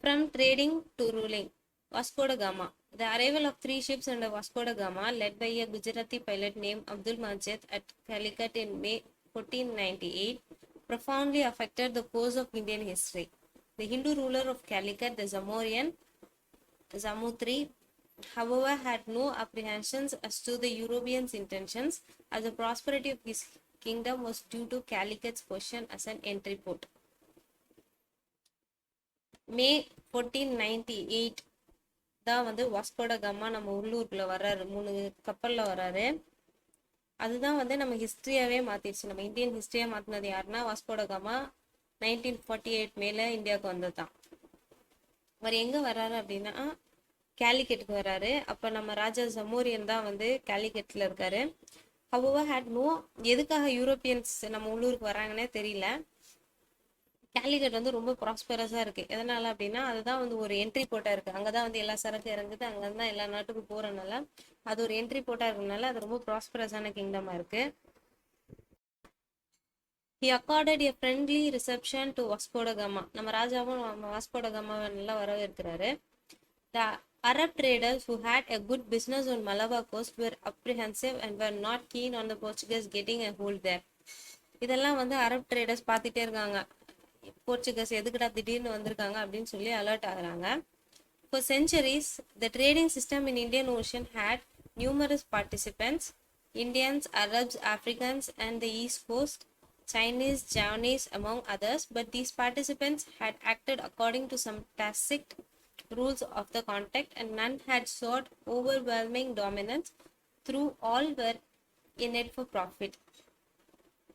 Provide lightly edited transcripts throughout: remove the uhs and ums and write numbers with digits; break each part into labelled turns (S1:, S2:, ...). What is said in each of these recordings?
S1: From trading to ruling. Vasco da Gama. The arrival of 3 ships under Vasco da Gama, led by a Gujarati pilot named Abdul Majid at Calicut in May 1498, profoundly affected the course of Indian history. The Hindu ruler of Calicut, the Zamorian Zamutri, however, had no apprehensions as to the Europeans' intentions, as the prosperity of his kingdom was due to Calicut's position as an entry port. மே 1498 தான் வந்து Vasco da Gama நம்ம உள்ளூருக்குள்ள வர்றாரு, 3 கப்பல்ல வர்றாரு. அதுதான் வந்து நம்ம ஹிஸ்டரியாவே மாத்திடுச்சு. நம்ம இந்தியன் ஹிஸ்டரியா மாத்தினது யாருன்னா வாஸ்கோட காமா 1948 மேல இந்தியாவுக்கு வந்தது தான். அவர் எங்க வர்றாரு அப்படின்னா கேலிக்கெட்டுக்கு வர்றாரு. அப்ப நம்ம ராஜா ஜமோரியன் தான் வந்து கேலிக்கெட்ல இருக்காரு. ஹவவர் ஹேட் நோ, எதுக்காக யூரோப்பியன்ஸ் நம்ம உள்ளூருக்கு வராங்கன்னே தெரியல. கேலிக்கட் வந்து ரொம்ப ப்ராஸ்பரஸா இருக்கு. எதனால அப்படின்னா அதுதான் வந்து ஒரு என்ட்ரி போர்ட்டா இருக்கு. அங்கதான் வந்து எல்லா சரக்கு இறங்குது, அங்கதான் எல்லா நாட்டுக்கும் போறதுனால அது ஒரு என்ட்ரி போர்ட்டா இருக்கனால அது ரொம்ப ப்ராஸ்பரஸான கிங்டமா இருக்கு. He accorded a friendly reception to Vasco da Gama. நம்ம ராஜாவும் வாஸ்கோ ட காமாவை நல்லா வரவேற்கிறாரு. The Arab traders who had a good business on Malabar coast were apprehensive and were not keen on the Portuguese getting a hold there. இதெல்லாம் வந்து Arab traders பார்த்துட்டே இருக்காங்க, போர்ச்சுகஸ் எதுக்குடா திடீர்னு வந்திருக்காங்க அப்படின்னு சொல்லி அலர்ட் ஆகுறாங்க. For centuries, the trading system in Indian Ocean had numerous participants: Indians, Arabs, Africans, and the East Coast, Chinese, Javanese, among others. But these participants had acted according to some tacit rules of the contract, and none had sought overwhelming dominance. Through all were in it for profit.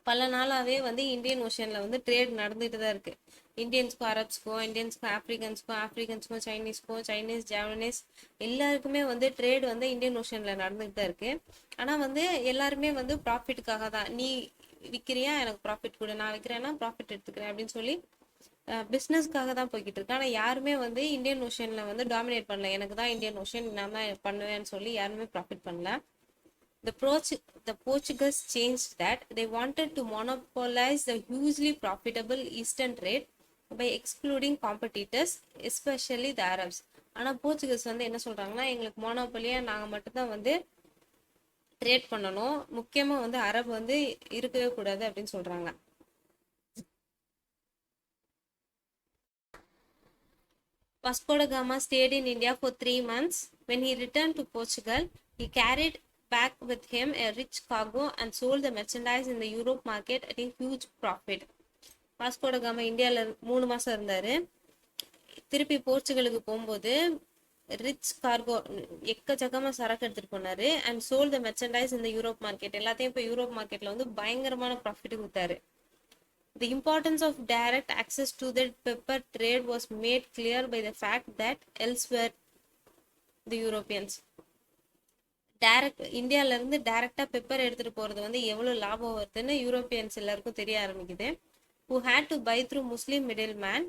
S1: பல நாளாவே வந்து Indian ஓஷன்ல வந்து trade நடந்துட்டு தான் இருக்கு. இந்தியன்ஸ்க்கும் அரப்ஸ்க்கும், இந்தியன்ஸ்க்கும் ஆப்பிரிக்கன்ஸ்க்கும், ஆப்பிரிக்கன்ஸ்க்கும் சைனீஸ்க்கும், Chinese Javanese எல்லாருக்குமே வந்து trade வந்து இந்தியன் ஓஷன்ல நடந்துட்டு தான் இருக்கு. ஆனா வந்து எல்லாருமே வந்து ப்ராஃபிட்டுக்காக தான், நீ விற்கிறியா எனக்கு ப்ராஃபிட் கொடு, நான் விற்கிறேன்னா ப்ராஃபிட் எடுத்துக்கிறேன் அப்படின்னு சொல்லி பிஸ்னஸ்க்காக தான் போய்கிட்டு இருக்கு. ஆனால் யாருமே வந்து இந்தியன் ஓஷன்ல வந்து டாமினேட் பண்ணல, எனக்கு தான் இந்தியன் ஓஷன் நான் தான் பண்ணுவேன்னு சொல்லி யாருமே ப்ராஃபிட் பண்ணல. The Portuguese changed that. They wanted to monopolize the hugely profitable eastern trade by excluding competitors, especially the Arabs. ஆனா போர்ச்சுகஸ் வந்து என்ன சொல்றாங்கன்னா, எங்களுக்கு மோனோபலியா நாங்க மட்டும் தான் வந்து ட்ரேட் பண்ணணும், முக்கியமா வந்து அரபு வந்து இருக்கவே கூடாது அப்படின்னு சொல்றாங்க. Vasco da Gama stayed in India for 3 months. When he returned to Portugal, he carried back with him a rich cargo and sold the merchandise in the Europe market at a huge profit. Vasco ட gamma இந்தியாவில் 3 மாசம் இருந்தாரு. திருப்பி போர்ச்சுகலுக்கு போகும்போது rich cargo எக்கச்சக்கமா சரக்கு எடுத்துட்டு போனாரு. அண்ட் சோல்ட் த மெர்ச்சன்டைஸ் இந்த யூரோப் மார்க்கெட், எல்லாத்தையும் இப்போ யூரோப் மார்க்கெட்ல வந்து பயங்கரமான ப்ராஃபிட் கொடுத்தாரு. The importance of direct access to the pepper trade was made clear by the fact that elsewhere the Europeans direct இந்தியால இருந்து டைரக்டா பெப்பர் எடுத்துட்டு போறது வந்து எவ்வளவு லாபம் வருதுன்னு யூரோப்பியன்ஸ் எல்லாருக்கும் தெரிய ஆரம்பிக்குது. Who had to buy through Muslim middleman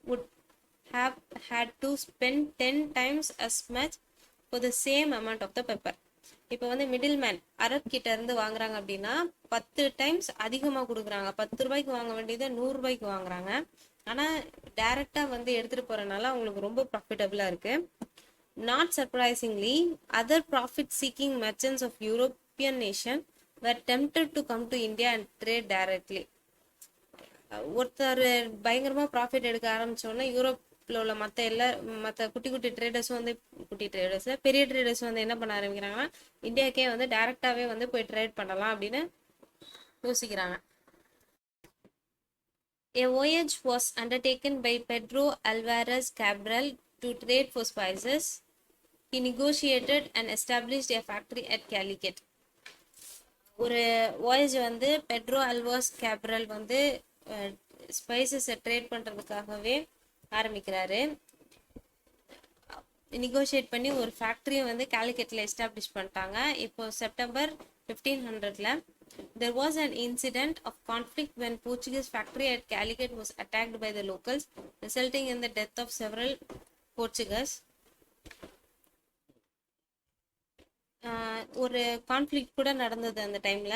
S1: would have had to spend 10 times as much for the same amount of the pepper. இப்போ வந்து மிடில் மேன் அரப் கிட்ட இருந்து வாங்குறாங்க அப்படின்னா 10 டைம்ஸ் அதிகமா கொடுக்குறாங்க. 10 ரூபாய்க்கு வாங்க வேண்டியதை 100 ரூபாய்க்கு வாங்குறாங்க. ஆனா டைரக்டா வந்து எடுத்துட்டு போறதுனால அவங்களுக்கு ரொம்ப ப்ராஃபிட்டபிளா இருக்கு. Not surprisingly, other profit-seeking merchants of European nations were tempted to come to India and trade directly. ஒருத்தர் பயங்கரமா ப்ராஃபிட் எடுக்க ஆரம்பிச்சோன்னா யூரோப்ல உள்ள மற்ற குட்டி குட்டி ட்ரேடர்ஸும் வந்து, குட்டி ட்ரேடர்ஸ் பெரிய ட்ரேடர்ஸ் வந்து என்ன பண்ண ஆரம்பிக்கிறாங்கன்னா, இந்தியாக்கே வந்து டைரக்டாவே வந்து போய் ட்ரேட் பண்ணலாம் அப்படின்னு யோசிக்கிறாங்க. A voyage was undertaken by Pedro Alvarez Cabral to trade for spices. He negotiated and established a factory at Calicut. ஒரு வாயேஜ் வந்து பெட்ரோ அல்வாஸ் கேப்ரல் வந்து ஸ்பைசஸை ட்ரேட் பண்ணுறதுக்காகவே ஆரம்பிக்கிறாரு. நெகோஷியேட் பண்ணி ஒரு ஃபேக்ட்ரியை வந்து கேலிக்கட்டில் எஸ்டாப்ளிஷ் பண்ணிட்டாங்க. இப்போ September 1500ல there was an incident of conflict when Portuguese factory at Calicut was attacked by the locals, resulting in the death of several Portuguese. ஒரு conflict கூட நடந்தது அந்த டைம்ல.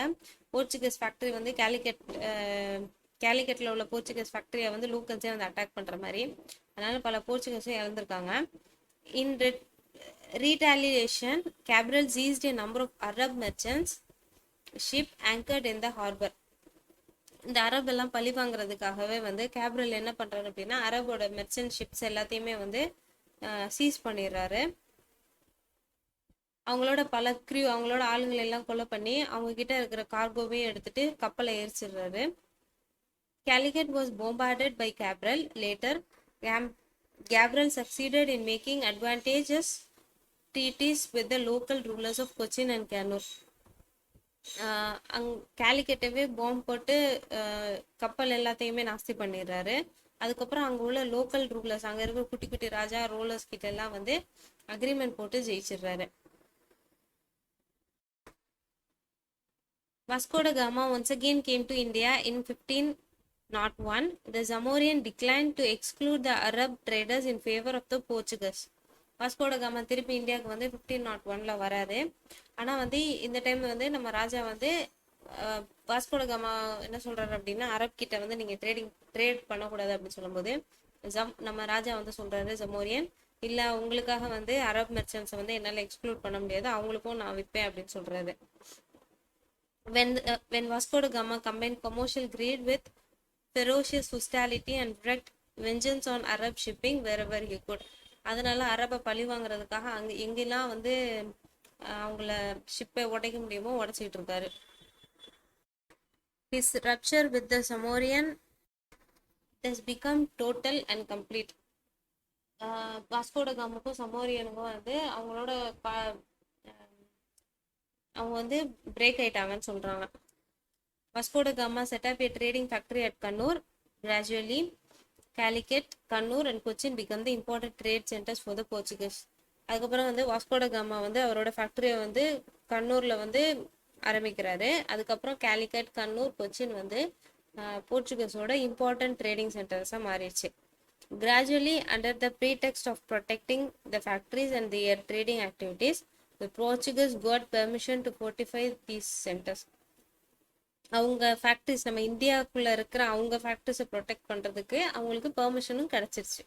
S1: போர்ச்சுகீஸ் ஃபேக்டரி வந்து கேலிக்கட் கேலிக்கட்டில் உள்ள போர்ச்சுகீஸ் ஃபேக்டரியை வந்து லோக்கல்ஸே வந்து அட்டாக் பண்ணுற மாதிரி. அதனால பல போர்ச்சுகீஸும் இறந்துருக்காங்க. இன் retaliation, Cabral seized a number of Arab merchants ship anchored in the harbor. இந்த அரப் எல்லாம் பழி வாங்குறதுக்காகவே வந்து கேப்ரல் என்ன பண்றாரு அப்படின்னா அரபோட மெர்ச்சன்ட் ஷிப்ஸ் எல்லாத்தையுமே வந்து சீஸ் பண்ணிடுறாரு. அவங்களோட பல க்ரூ அவங்களோட ஆளுங்களை எல்லாம் கொலை பண்ணி அவங்க கிட்ட இருக்கிற கார்கோவையும் எடுத்துட்டு கப்பலை எரிச்சிடுறாரு. Calicut was bombarded by Cabral. Later, Cabral succeeded in making advantageous treaties with the local rulers of Cochin and Kannur. கேலிக்கட்டவே பாம்பு போட்டு கப்பல் எல்லாத்தையுமே நாஸ்தி பண்ணிடுறாரு. அதுக்கப்புறம் அங்கே உள்ள லோக்கல் ரூலர்ஸ், அங்கே இருக்கிற குட்டி குட்டி ராஜா ரூலர்ஸ் கிட்ட எல்லாம் வந்து அக்ரிமெண்ட் போட்டு ஜெயிச்சிடுறாரு. Vasco da Gama once again came to India in 1501. The Zamorian declined to exclude the Arab traders in favor of the Portuguese. Vasco ட காமா திருப்பி இந்தியாவுக்கு வந்து 1501 வராரு. ஆனால் வந்து இந்த டைம் வந்து நம்ம ராஜா வந்து வாஸ்கோ ட காமா என்ன சொல்றாரு அப்படின்னா அரப் கிட்ட வந்து நீங்கள் ட்ரேட் பண்ணக்கூடாது அப்படின்னு சொல்லும்போது நம்ம ராஜா வந்து சொல்றாரு ஜமோரியன், இல்லை உங்களுக்காக வந்து அரப் மெர்ச்சன்ஸை வந்து என்னால் எக்ஸ்க்ளூட் பண்ண முடியாது, அவங்களுக்கும் நான் விற்பேன் அப்படின்னு சொல்றாரு. When Vasco da Gama combined commercial greed with ferocious hostility and wreaked vengeance on Arab shipping wherever he could. அதனால அரபை பழி வாங்குறதுக்காக எங்கெல்லாம் வந்து அவங்கள ஷிப்பை உடைக்க முடியுமோ உடைச்சிக்கிட்டு இருக்காரு. His rupture with the Zamorian has become total and complete. Vasco ட காமாக்கும் சமோரியனுக்கும் வந்து அவங்களோட அவங்க வந்து பிரேக் ஆயிட்டாங்கன்னு சொல்றாங்க. Vasco da Gama set up a trading factory at Kannur. Gradually, Calicut, Kannur and Cochin become the important trade centers for the Portuguese. அதுக்கப்புறம் வந்து வாஸ்கோ ட gamma வந்து அவரோட ஃபேக்டரியை வந்து கண்ணூர்ல வந்து ஆரம்பிக்கிறாரு. அதுக்கப்புறம் கேலிக்கட், கண்ணூர், கொச்சின் வந்து போர்ச்சுகீஸோட இம்பார்ட்டன்ட் ட்ரேடிங் சென்டர்ஸாக மாறிடுச்சு. Gradually, under the pretext of protecting the factories and their trading activities, the Portuguese got permission to fortify these centers. அவங்க ஃபேக்ட்ரிஸ் நம்ம இந்தியாவுக்குள்ள இருக்கிற அவங்க ஃபேக்ட்ரிஸை ப்ரொடெக்ட் பண்ணுறதுக்கு அவங்களுக்கு பெர்மிஷனும் கிடச்சிருச்சு.